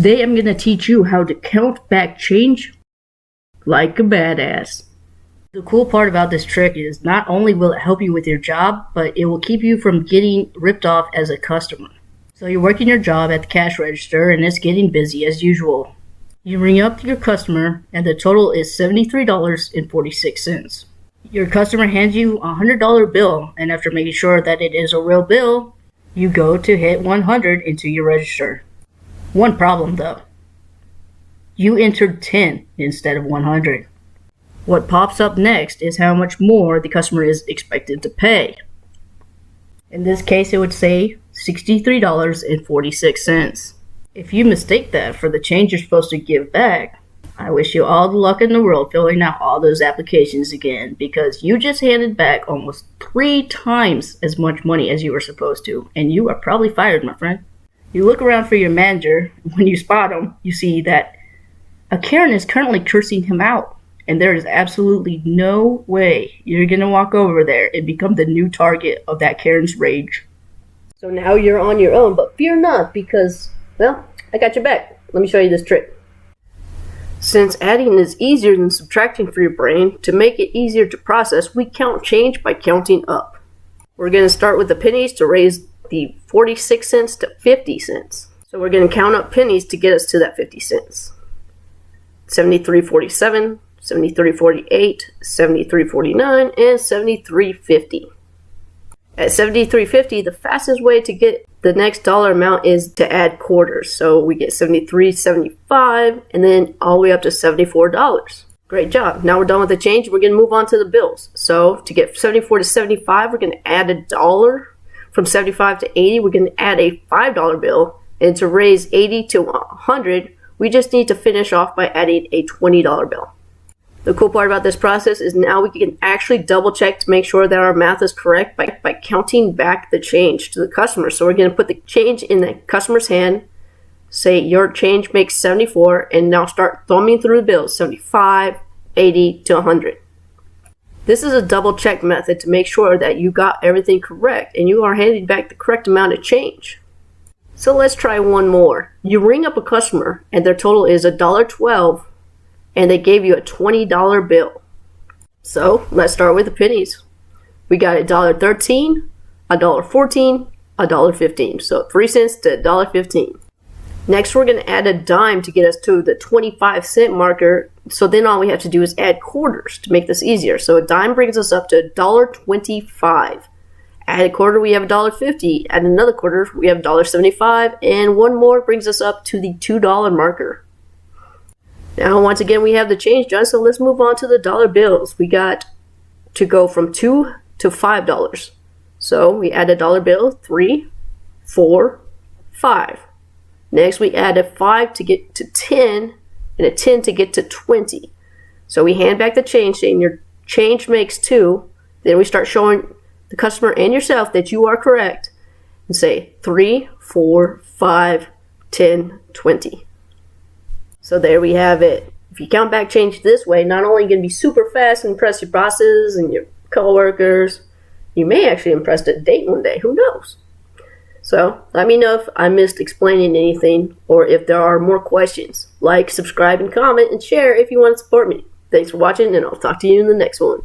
Today I'm going to teach you how to count back change like a badass. The cool part about this trick is not only will it help you with your job, but it will keep you from getting ripped off as a customer. So you're working your job at the cash register and it's getting busy as usual. You ring up to your customer and the total is $73.46. Your customer hands you a $100 bill, and after making sure that it is a real bill, you go to hit 100 into your register. One problem though. You entered 10 instead of 100. What pops up next is how much more the customer is expected to pay. In this case, it would say $63.46. If you mistake that for the change you're supposed to give back, I wish you all the luck in the world filling out all those applications again, because you just handed back almost 3 times as much money as you were supposed to, and you are probably fired, my friend. You look around for your manager. When you spot him, you see that a Karen is currently cursing him out, and there is absolutely no way you're going to walk over there and become the new target of that Karen's rage. So now you're on your own, but fear not, because, well, I got your back. Let me show you this trick. Since adding is easier than subtracting for your brain, to make it easier to process, we count change by counting up. We're going to start with the pennies to raise the 46 cents to 50 cents. So we're going to count up pennies to get us to that 50 cents. 73.47, 73.48, 73.49, and 73.50. At 73.50, the fastest way to get the next dollar amount is to add quarters. So we get 73.75 and then all the way up to $74. Great job. Now we're done with the change. We're going to move on to the bills. So to get 74 to 75, we're going to add $1. From 75 to 80, we're going to add a $5 bill. And to raise 80 to 100, we just need to finish off by adding a $20 bill. The cool part about this process is now we can actually double check to make sure that our math is correct by counting back the change to the customer. So we're going to put the change in the customer's hand, say your change makes 74, and now start thumbing through the bills, 75, 80 to 100. This is a double check method to make sure that you got everything correct and you are handing back the correct amount of change. So let's try one more. You ring up a customer and their total is $1.12. And they gave you a $20 bill. So let's start with the pennies. We got $1.13, $1.14, $1.15. So 3 cents to $1.15. Next, we're going to add a dime to get us to the 25-cent marker. So then all we have to do is add quarters to make this easier. So a dime brings us up to $1.25. Add a quarter, we have $1.50. Add another quarter, we have $1.75. And one more brings us up to the $2 marker. Now, once again, we have the change done, so let's move on to the dollar bills. We got to go from $2 to $5. So we add a dollar bill, 3, 4, 5. Next, we add a 5 to get to 10, and a 10 to get to 20. So we hand back the change, saying your change makes 2. Then we start showing the customer and yourself that you are correct, and say 3, 4, 5, 10, 20. So there we have it. If you count back change this way, not only are you going to be super fast and impress your bosses and your coworkers, you may actually impress a date one day. Who knows? So let me know if I missed explaining anything or if there are more questions. Like, subscribe, and comment, and share if you want to support me. Thanks for watching, and I'll talk to you in the next one.